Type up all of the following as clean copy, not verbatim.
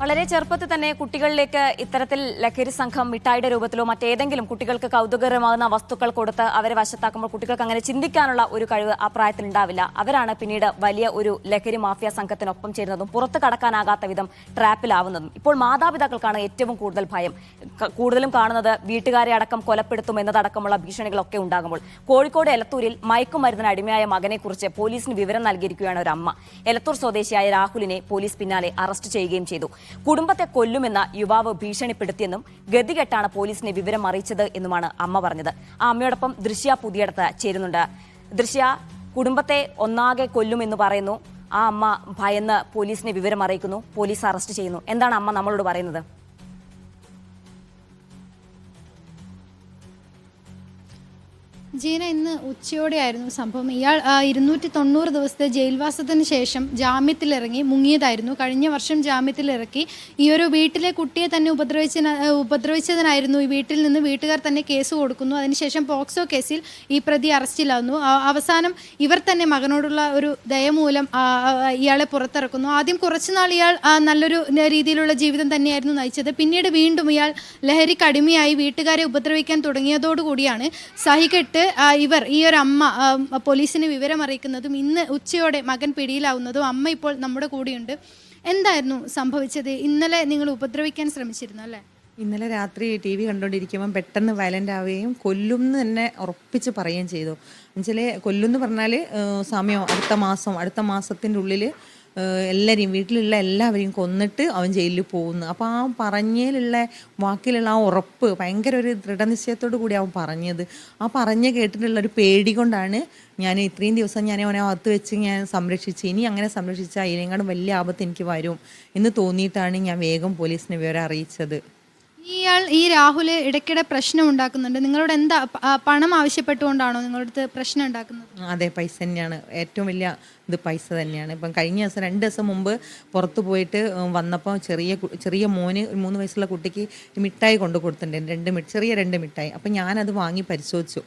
വളരെ ചെറുപ്പത്തിൽ തന്നെ കുട്ടികളിലേക്ക് ഇത്തരത്തിൽ ലഹരി സംഘം മിഠായിയുടെ രൂപത്തിലോ മറ്റേതെങ്കിലും കുട്ടികൾക്ക് കൗതുകകരമാകുന്ന വസ്തുക്കൾ കൊടുത്ത് അവരെ വശത്താക്കുമ്പോൾ കുട്ടികൾക്ക് അങ്ങനെ ചിന്തിക്കാനുള്ള ഒരു കഴിവ് ആ പ്രായത്തിൽ ഉണ്ടാവില്ല. അവരാണ് പിന്നീട് വലിയ ഒരു ലഹരി മാഫിയ സംഘത്തിനൊപ്പം ചേരുന്നതും പുറത്തു കടക്കാനാകാത്ത വിധം ട്രാപ്പിലാവുന്നതും. ഇപ്പോൾ മാതാപിതാക്കൾക്കാണ് ഏറ്റവും കൂടുതൽ ഭയം. കൂടുതലും കാണുന്നത് വീട്ടുകാരെ അടക്കം കൊലപ്പെടുത്തും എന്നതടക്കമുള്ള ഭീഷണികളൊക്കെ ഉണ്ടാകുമ്പോൾ കോഴിക്കോട് എലത്തൂരിൽ മയക്കുമരുന്നിന് അടിമയായ മകനെക്കുറിച്ച് പോലീസിന് വിവരം നൽകിയിരിക്കുകയാണ് ഒരു അമ്മ. എലത്തൂർ സ്വദേശിയായ രാഹുലിനെ പോലീസ് പിന്നാലെ അറസ്റ്റ് ചെയ്യുകയും ചെയ്തു. കുടുംബത്തെ കൊല്ലുമെന്ന യുവാവ് ഭീഷണിപ്പെടുത്തിയെന്നും ഗതികെട്ടാണ് പോലീസിനെ വിവരം അറിയിച്ചത് എന്നുമാണ് അമ്മ പറഞ്ഞത്. ആ അമ്മയോടൊപ്പം ദൃശ്യ പുതിയടത്ത് ചേരുന്നുണ്ട്. ദൃശ്യ, കുടുംബത്തെ ഒന്നാകെ കൊല്ലുമെന്ന് പറയുന്നു. ആ അമ്മ ഭയന്ന് പോലീസിനെ വിവരം അറിയിക്കുന്നു. പോലീസ് അറസ്റ്റ് ചെയ്യുന്നു. എന്താണ് അമ്മ നമ്മളോട് പറയുന്നത്? ജീന, ഇന്ന് ഉച്ചയോടെയായിരുന്നു സംഭവം. ഇയാൾ 290 ദിവസത്തെ ജയിൽവാസത്തിന് ശേഷം ജാമ്യത്തിലിറങ്ങി മുങ്ങിയതായിരുന്നു. കഴിഞ്ഞ വർഷം ജാമ്യത്തിലിറക്കി ഈ ഒരു വീട്ടിലെ കുട്ടിയെ തന്നെ ഉപദ്രവിച്ചതിനായിരുന്നു ഈ വീട്ടിൽ നിന്ന് വീട്ടുകാർ തന്നെ കേസ് കൊടുക്കുന്നു. അതിനുശേഷം പോക്സോ കേസിൽ ഈ പ്രതി അറസ്റ്റിലാവുന്നു. അവസാനം ഇവർ തന്നെ മകനോടുള്ള ഒരു ദയ മൂലം ഇയാളെ പുറത്തിറക്കുന്നു. ആദ്യം കുറച്ചുനാൾ ഇയാൾ നല്ലൊരു രീതിയിലുള്ള ജീവിതം തന്നെയായിരുന്നു നയിച്ചത്. പിന്നീട് വീണ്ടും ഇയാൾ ലഹരിക്ക് അടിമയായി വീട്ടുകാരെ ഉപദ്രവിക്കാൻ തുടങ്ങിയതോടുകൂടിയാണ് സഹികെട്ട് ഈ ഒരു അമ്മ പോലീസിനെ വിവരം അറിയിക്കുന്നതും ഇന്ന് ഉച്ചയോടെ മകൻ പിടിയിലാവുന്നതും. അമ്മ ഇപ്പോൾ നമ്മുടെ കൂടെയുണ്ട്. എന്തായിരുന്നു സംഭവിച്ചത്? ഇന്നലെ നിങ്ങൾ ഉപദ്രവിക്കാൻ ശ്രമിച്ചിരുന്നു അല്ലേ? ഇന്നലെ രാത്രി TV കണ്ടുകൊണ്ടിരിക്കുമ്പം പെട്ടെന്ന് വയലൻ്റ് ആവുകയും കൊല്ലുമെന്ന് തന്നെ ഉറപ്പിച്ച് പറയുകയും ചെയ്തു. എന്നുവെച്ചാൽ കൊല്ലുമെന്ന് പറഞ്ഞാൽ സമയം അടുത്ത മാസത്തിൻ്റെ ഉള്ളിൽ എല്ലാവരെയും വീട്ടിലുള്ള എല്ലാവരെയും കൊന്നിട്ട് അവൻ ജയിലിൽ പോകുന്നു. അപ്പോൾ ആ പറഞ്ഞതിലുള്ള വാക്കിലുള്ള ആ ഉറപ്പ് ഭയങ്കര ഒരു ദൃഢനിശ്ചയത്തോടു കൂടി അവൻ പറഞ്ഞത്. ആ പറഞ്ഞ് കേട്ടിട്ടുള്ള ഒരു പേടി കൊണ്ടാണ് ഞാൻ ഇത്രയും ദിവസം ഞാൻ അവനെ അകത്ത് വെച്ച് ഞാൻ സംരക്ഷിച്ച്, ഇനി അങ്ങനെ സംരക്ഷിച്ചാൽ അതിനേക്കാളും വലിയ ആപത്ത് എനിക്ക് വരും എന്ന് തോന്നിയിട്ടാണ് ഞാൻ വേഗം പോലീസിനെ വിവരം അറിയിച്ചത്. ഈ രാഹുൽ ഇടയ്ക്കിടെ പ്രശ്നം ഉണ്ടാക്കുന്നുണ്ട്. നിങ്ങളോട് എന്താ പണം ആവശ്യപ്പെട്ടുകൊണ്ടാണോ നിങ്ങളുടെ പ്രശ്നം ഉണ്ടാക്കുന്നത്? അതെ, പൈസ തന്നെയാണ് ഏറ്റവും വലിയ ഇത്, പൈസ തന്നെയാണ്. ഇപ്പം കഴിഞ്ഞ ദിവസം 2 ദിവസം മുമ്പ് പുറത്ത് പോയിട്ട് വന്നപ്പോൾ ചെറിയ മോന് 3 വയസ്സുള്ള കുട്ടിക്ക് മിഠായി കൊണ്ട് കൊടുത്തിട്ടുണ്ട്, ചെറിയ 2 മിഠായി. അപ്പം ഞാനത് വാങ്ങി പരിശോധിച്ചു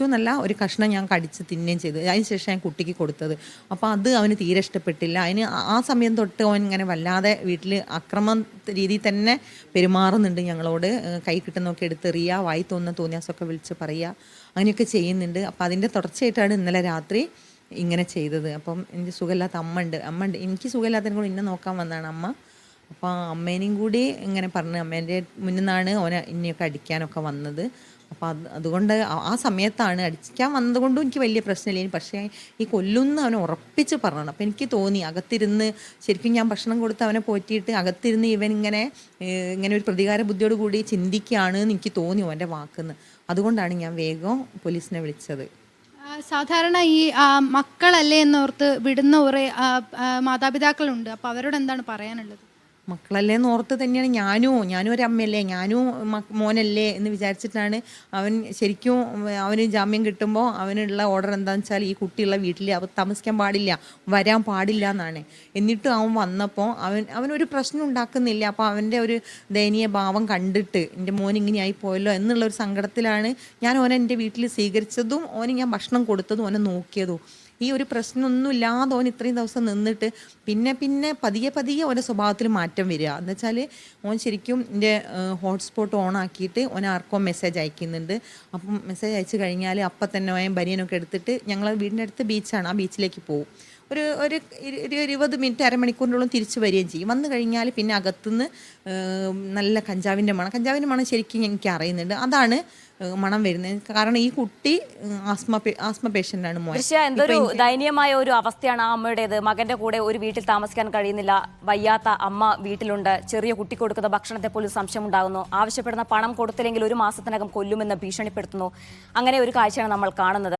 എന്നല്ല, ഒരു കഷ്ണം ഞാൻ കടിച്ച് തിന്നുകയും ചെയ്തു. അതിന് ശേഷം ഞാൻ കുട്ടിക്ക് കൊടുത്തത്. അപ്പോൾ അത് അവന് തീരെ ഇഷ്ടപ്പെട്ടില്ല. അതിന് ആ സമയം തൊട്ട് അവൻ ഇങ്ങനെ വല്ലാതെ വീട്ടിൽ അക്രമ രീതിയിൽ തന്നെ പെരുമാറുന്നുണ്ട്. ഞങ്ങളോട് കൈ കിട്ടുന്നൊക്കെ എടുത്തെറിയുക, വായി തോന്നിയാസൊക്കെ വിളിച്ച് പറയുക, അങ്ങനെയൊക്കെ ചെയ്യുന്നുണ്ട്. അപ്പം അതിൻ്റെ തുടർച്ചയായിട്ടാണ് ഇന്നലെ രാത്രി ഇങ്ങനെ ചെയ്തത്. അപ്പം എനിക്ക് സുഖമില്ലാത്ത അമ്മ ഉണ്ട്, എനിക്ക് സുഖമില്ലാത്തതിനെ കൂടി എന്നെ നോക്കാൻ വന്നതാണ് അമ്മ. അപ്പോൾ അമ്മേനെയും കൂടി ഇങ്ങനെ പറഞ്ഞ് അമ്മേൻ്റെ മുന്നിൽ നിന്നാണ് ഓനെ ഇനിയൊക്കെ അടിക്കാനൊക്കെ വന്നത്. അപ്പോൾ അതുകൊണ്ട് ആ സമയത്താണ് അടിക്കാൻ വന്നത് കൊണ്ടും എനിക്ക് വലിയ പ്രശ്നമില്ല. പക്ഷേ ഈ കൊല്ലുന്ന അവനെ ഉറപ്പിച്ച് പറയണം. അപ്പോൾ എനിക്ക് തോന്നി അകത്തിരുന്ന് ശരിക്കും ഞാൻ ഭക്ഷണം കൊടുത്ത് അവനെ പോറ്റിയിട്ട് അകത്തിരുന്ന് ഇവൻ ഇങ്ങനെ ഒരു പ്രതികാര ബുദ്ധിയോട് കൂടി ചിന്തിക്കുകയാണ് എന്ന് എനിക്ക് തോന്നി അവൻ്റെ വാക്കുന്ന്. അതുകൊണ്ടാണ് ഞാൻ വേഗം പോലീസിനെ വിളിച്ചത്. സാധാരണ ഈ മക്കളല്ലേ എന്നോർത്ത് വിടുന്ന കുറേ മാതാപിതാക്കളുണ്ട്. അപ്പോൾ അവരോട് എന്താണ് പറയാനുള്ളത്? മക്കളല്ലേന്ന് ഓർത്ത് തന്നെയാണ് ഞാനും ഒരു അമ്മയല്ലേ, ഞാനും മോനല്ലേ എന്ന് വിചാരിച്ചിട്ടാണ് അവൻ ശരിക്കും അവന് ജാമ്യം കിട്ടുമ്പോൾ അവനുള്ള ഓർഡർ എന്താണെന്ന് വെച്ചാൽ ഈ കുട്ടിയുള്ള വീട്ടിൽ അവൻ താമസിക്കാൻ പാടില്ല, വരാൻ പാടില്ല എന്നാണ്. എന്നിട്ടും അവൻ വന്നപ്പോൾ അവനൊരു പ്രശ്നം ഉണ്ടാക്കുന്നില്ല. അപ്പോൾ അവൻ്റെ ഒരു ദയനീയ ഭാവം കണ്ടിട്ട് എൻ്റെ മോൻ ഇങ്ങനെയായി പോയല്ലോ എന്നുള്ളൊരു സങ്കടത്തിലാണ് ഞാൻ ഓനെ എൻ്റെ വീട്ടിൽ സ്വീകരിച്ചതും ഓന് ഞാൻ ഭക്ഷണം കൊടുത്തതും ഓനെ നോക്കിയതും. ഈ ഒരു പ്രശ്നമൊന്നും ഇല്ലാതെ ഓൻ ഇത്രയും ദിവസം നിന്നിട്ട് പിന്നെ പതിയെ ഓൻ്റെ സ്വഭാവത്തിൽ മാറ്റം വരിക. എന്ന് വെച്ചാൽ ഓൻ ശരിക്കും എൻ്റെ ഹോട്ട്സ്പോട്ട് ഓണാക്കിയിട്ട് ഓൻ ആർക്കോ മെസ്സേജ് അയക്കുന്നുണ്ട്. അപ്പം മെസ്സേജ് അയച്ചു കഴിഞ്ഞാൽ അപ്പം തന്നെ ഓൻ ബനിയനൊക്കെ എടുത്തിട്ട് ഞങ്ങൾ വീടിൻ്റെ അടുത്ത് ബീച്ചാണ്, ആ ബീച്ചിലേക്ക് പോകും. ഒരു 20 മിനിറ്റ് അരമണിക്കൂറിനുള്ളിൽ തിരിച്ചു വരികയും ചെയ്യും. വന്നു കഴിഞ്ഞാൽ പിന്നെ അകത്തുനിന്ന് നല്ല കഞ്ചാവിൻ്റെ മണം ശരിക്കും എനിക്ക് അറിയുന്നുണ്ട്. അതാണ് മണം വരുന്നത്. കാരണം ഈ കുട്ടി ആസ്മ പേഷ്യൻ്റാണ് മോൻ. എന്തൊരു ദയനീയമായ ഒരു അവസ്ഥയാണ് ആ അമ്മയുടേത്. മകന്റെ കൂടെ ഒരു വീട്ടിൽ താമസിക്കാൻ കഴിയുന്നില്ല, വയ്യാത്ത അമ്മ വീട്ടിലുണ്ട്, ചെറിയ കുട്ടി കൊടുക്കുന്ന ഭക്ഷണത്തെ പോലും സംശയമുണ്ടാകുന്നു, ആവശ്യപ്പെടുന്ന പണം കൊടുത്തില്ലെങ്കിൽ 1 മാസത്തിനകം കൊല്ലുമെന്ന് ഭീഷണിപ്പെടുത്തുന്നു. അങ്ങനെ ഒരു കാഴ്ചയാണ് നമ്മൾ കാണുന്നത്.